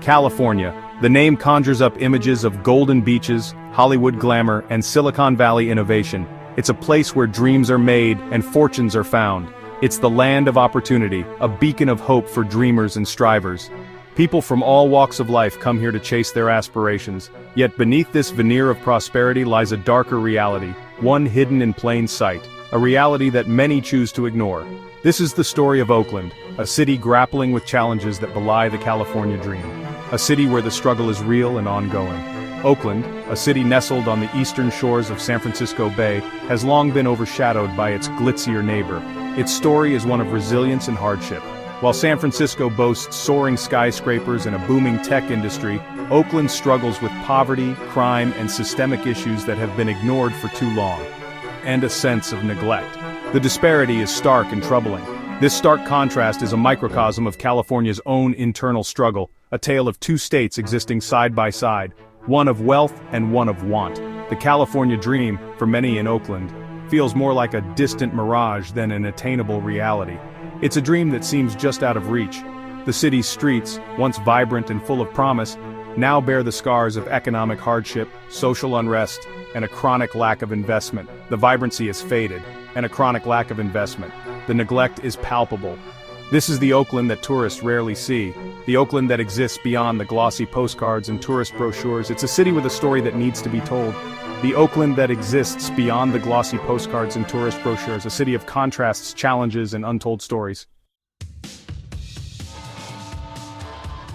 California. The name conjures up images of golden beaches, Hollywood glamour, and Silicon Valley innovation. It's a place where dreams are made and fortunes are found. It's the land of opportunity, a beacon of hope for dreamers and strivers. People from all walks of life come here to chase their aspirations, yet beneath this veneer of prosperity lies a darker reality, one hidden in plain sight, a reality that many choose to ignore. This is the story of Oakland, a city grappling with challenges that belie the California dream. A city where the struggle is real and ongoing. Oakland, a city nestled on the eastern shores of San Francisco Bay, has long been overshadowed by its glitzier neighbor. Its story is one of resilience and hardship. While San Francisco boasts soaring skyscrapers and a booming tech industry, Oakland struggles with poverty, crime, and systemic issues that have been ignored for too long. And a sense of neglect. The disparity is stark and troubling. This stark contrast is a microcosm of California's own internal struggle, a tale of two states existing side by side, one of wealth and one of want. The California dream, for many in Oakland, feels more like a distant mirage than an attainable reality. It's a dream that seems just out of reach. The city's streets, once vibrant and full of promise, now bear the scars of economic hardship, social unrest, and a chronic lack of investment. The vibrancy has faded, and a chronic lack of investment. The neglect is palpable. This is the Oakland that tourists rarely see, the Oakland that exists beyond the glossy postcards and tourist brochures. It's a city with a story that needs to be told. The Oakland that exists beyond the glossy postcards and tourist brochures, a city of contrasts, challenges, and untold stories.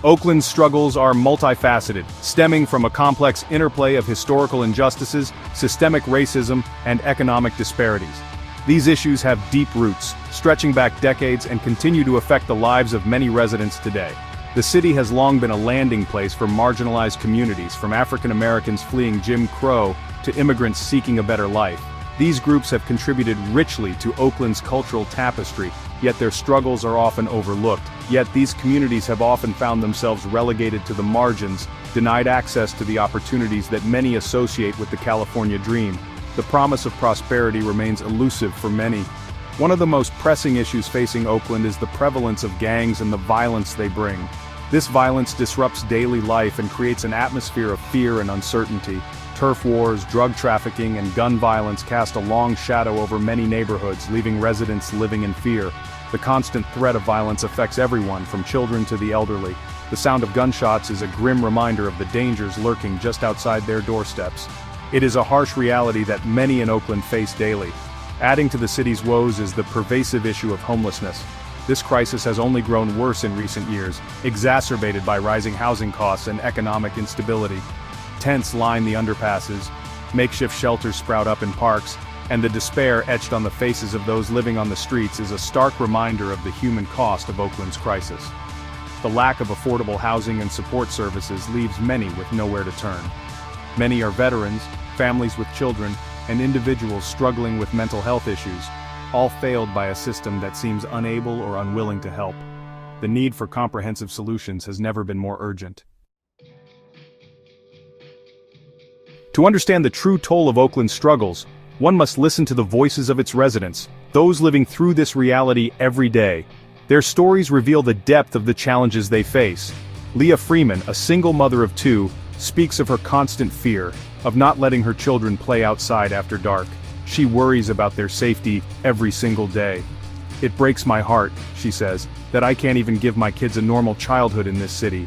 Oakland's struggles are multifaceted, stemming from a complex interplay of historical injustices, systemic racism, and economic disparities. These issues have deep roots, stretching back decades and continue to affect the lives of many residents today. The city has long been a landing place for marginalized communities, from African Americans fleeing Jim Crow to immigrants seeking a better life. These groups have contributed richly to Oakland's cultural tapestry, yet their struggles are often overlooked. Yet these communities have often found themselves relegated to the margins, denied access to the opportunities that many associate with the California dream. The promise of prosperity remains elusive for many. One of the most pressing issues facing Oakland is the prevalence of gangs and the violence they bring. This violence disrupts daily life and creates an atmosphere of fear and uncertainty. Turf wars, drug trafficking, and gun violence cast a long shadow over many neighborhoods, leaving residents living in fear. The constant threat of violence affects everyone, from children to the elderly. The sound of gunshots is a grim reminder of the dangers lurking just outside their doorsteps. It is a harsh reality that many in Oakland face daily. Adding to the city's woes is the pervasive issue of homelessness. This crisis has only grown worse in recent years, exacerbated by rising housing costs and economic instability. Tents line the underpasses, makeshift shelters sprout up in parks, and the despair etched on the faces of those living on the streets is a stark reminder of the human cost of Oakland's crisis. The lack of affordable housing and support services leaves many with nowhere to turn. Many are veterans, families with children, and individuals struggling with mental health issues, all failed by a system that seems unable or unwilling to help. The need for comprehensive solutions has never been more urgent. To understand the true toll of Oakland's struggles, one must listen to the voices of its residents, those living through this reality every day. Their stories reveal the depth of the challenges they face. Leah Freeman, a single mother of two, speaks of her constant fear of not letting her children play outside after dark. She worries about their safety every single day. "It breaks my heart," she says, "that I can't even give my kids a normal childhood in this city."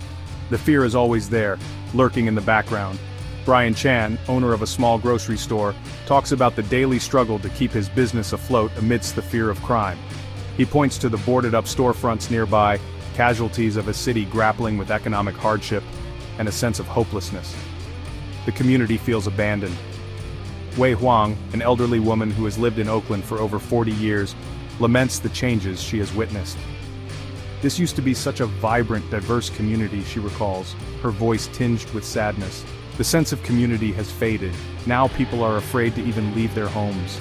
The fear is always there, lurking in the background. Brian Chan, owner of a small grocery store, talks about the daily struggle to keep his business afloat amidst the fear of crime. He points to the boarded-up storefronts nearby, casualties of a city grappling with economic hardship, and a sense of hopelessness. The community feels abandoned. Wei Huang, an elderly woman who has lived in Oakland for over 40 years, laments the changes she has witnessed. "This used to be such a vibrant, diverse community," she recalls, her voice tinged with sadness. "The sense of community has faded. Now people are afraid to even leave their homes.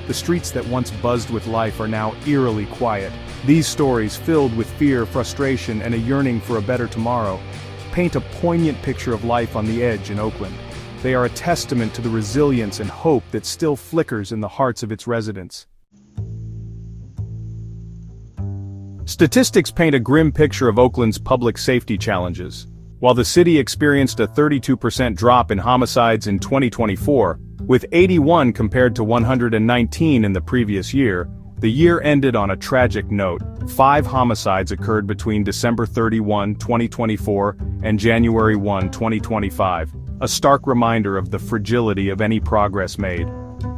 The streets that once buzzed with life are now eerily quiet." These stories, filled with fear, frustration, and a yearning for a better tomorrow, paint a poignant picture of life on the edge in Oakland. They are a testament to the resilience and hope that still flickers in the hearts of its residents. Statistics paint a grim picture of Oakland's public safety challenges. While the city experienced a 32% drop in homicides in 2024, with 81 compared to 119 in the previous year, the year ended on a tragic note. 5 homicides occurred between December 31, 2024 and January 1, 2025, a stark reminder of the fragility of any progress made.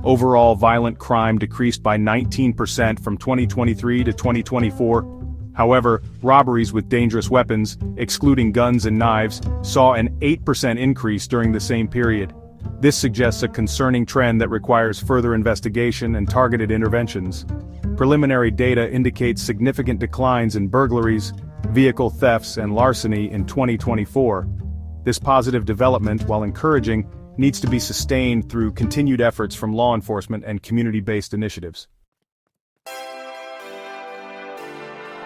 Overall violent crime decreased by 19% from 2023 to 2024. However, robberies with dangerous weapons, excluding guns and knives, saw an 8% increase during the same period. This suggests a concerning trend that requires further investigation and targeted interventions. Preliminary data indicates significant declines in burglaries, vehicle thefts, and larceny in 2024. This positive development, while encouraging, needs to be sustained through continued efforts from law enforcement and community-based initiatives.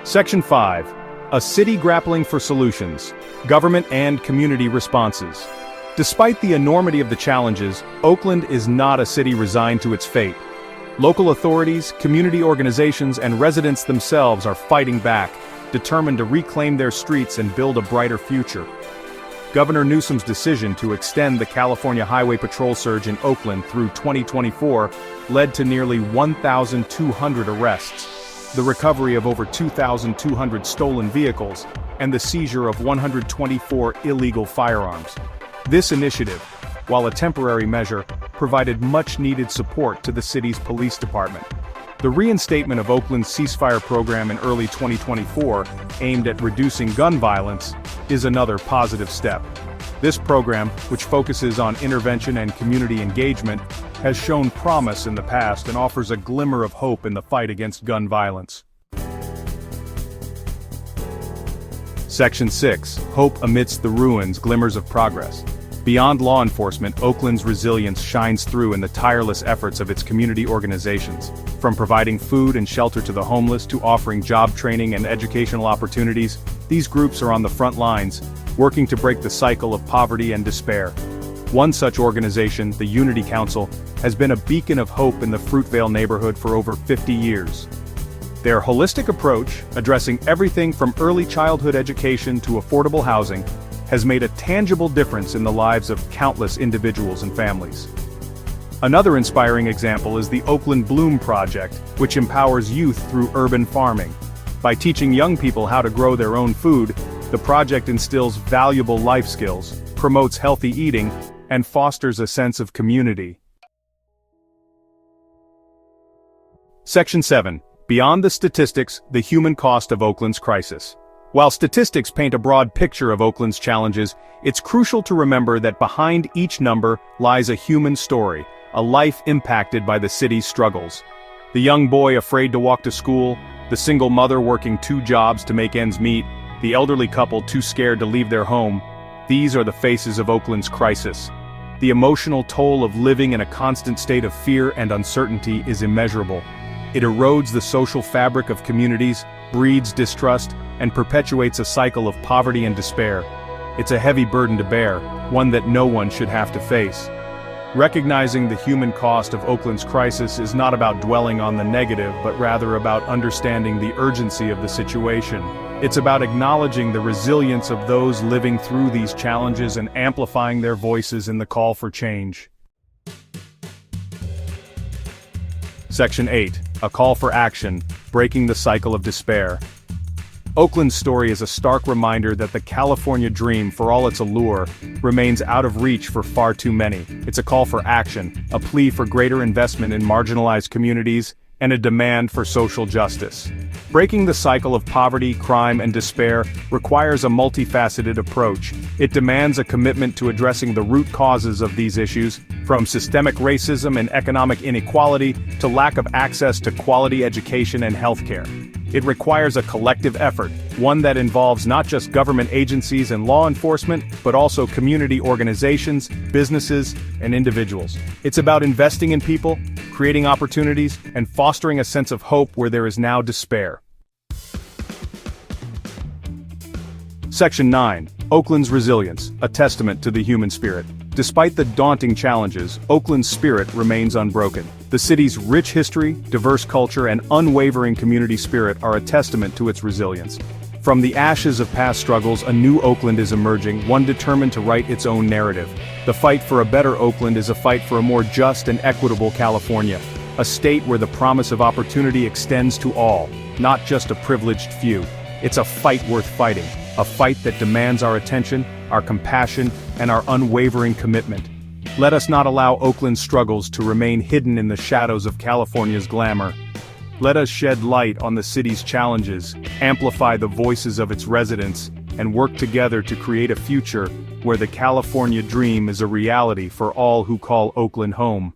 Section 5. A city grappling for solutions, government and community responses. Despite the enormity of the challenges, Oakland is not a city resigned to its fate. Local authorities, community organizations, and residents themselves are fighting back, determined to reclaim their streets and build a brighter future. Governor Newsom's decision to extend the California Highway Patrol surge in Oakland through 2024 led to nearly 1,200 arrests, the recovery of over 2,200 stolen vehicles, and the seizure of 124 illegal firearms. This initiative, while a temporary measure, provided much-needed support to the city's police department. The reinstatement of Oakland's ceasefire program in early 2024, aimed at reducing gun violence, is another positive step. This program, which focuses on intervention and community engagement, has shown promise in the past and offers a glimmer of hope in the fight against gun violence. Section 6. Hope amidst the ruins, glimmers of progress. Beyond law enforcement, Oakland's resilience shines through in the tireless efforts of its community organizations. From providing food and shelter to the homeless to offering job training and educational opportunities, these groups are on the front lines, working to break the cycle of poverty and despair. One such organization, the Unity Council, has been a beacon of hope in the Fruitvale neighborhood for over 50 years. Their holistic approach, addressing everything from early childhood education to affordable housing, has made a tangible difference in the lives of countless individuals and families. Another inspiring example is the Oakland Bloom Project, which empowers youth through urban farming. By teaching young people how to grow their own food, the project instills valuable life skills, promotes healthy eating, and fosters a sense of community. Section 7. Beyond the statistics, the human cost of Oakland's crisis. While statistics paint a broad picture of Oakland's challenges, it's crucial to remember that behind each number lies a human story, a life impacted by the city's struggles. The young boy afraid to walk to school, the single mother working 2 jobs to make ends meet, the elderly couple too scared to leave their home. These are the faces of Oakland's crisis. The emotional toll of living in a constant state of fear and uncertainty is immeasurable. It erodes the social fabric of communities, breeds distrust, and perpetuates a cycle of poverty and despair. It's a heavy burden to bear, one that no one should have to face. Recognizing the human cost of Oakland's crisis is not about dwelling on the negative, but rather about understanding the urgency of the situation. It's about acknowledging the resilience of those living through these challenges and amplifying their voices in the call for change. Section 8. A call for action, breaking the cycle of despair. Oakland's story is a stark reminder that the California dream, for all its allure, remains out of reach for far too many. It's a call for action, a plea for greater investment in marginalized communities, and a demand for social justice. Breaking the cycle of poverty, crime, and despair requires a multifaceted approach. It demands a commitment to addressing the root causes of these issues, from systemic racism and economic inequality to lack of access to quality education and healthcare. It requires a collective effort, one that involves not just government agencies and law enforcement, but also community organizations, businesses, and individuals. It's about investing in people, creating opportunities, and fostering a sense of hope where there is now despair. Section 9. Oakland's resilience, a testament to the human spirit. Despite the daunting challenges, Oakland's spirit remains unbroken. The city's rich history, diverse culture, and unwavering community spirit are a testament to its resilience. From the ashes of past struggles, a new Oakland is emerging, one determined to write its own narrative. The fight for a better Oakland is a fight for a more just and equitable California, a state where the promise of opportunity extends to all, not just a privileged few. It's a fight worth fighting, a fight that demands our attention, our compassion, and our unwavering commitment. Let us not allow Oakland's struggles to remain hidden in the shadows of California's glamour. Let us shed light on the city's challenges, amplify the voices of its residents, and work together to create a future where the California dream is a reality for all who call Oakland home.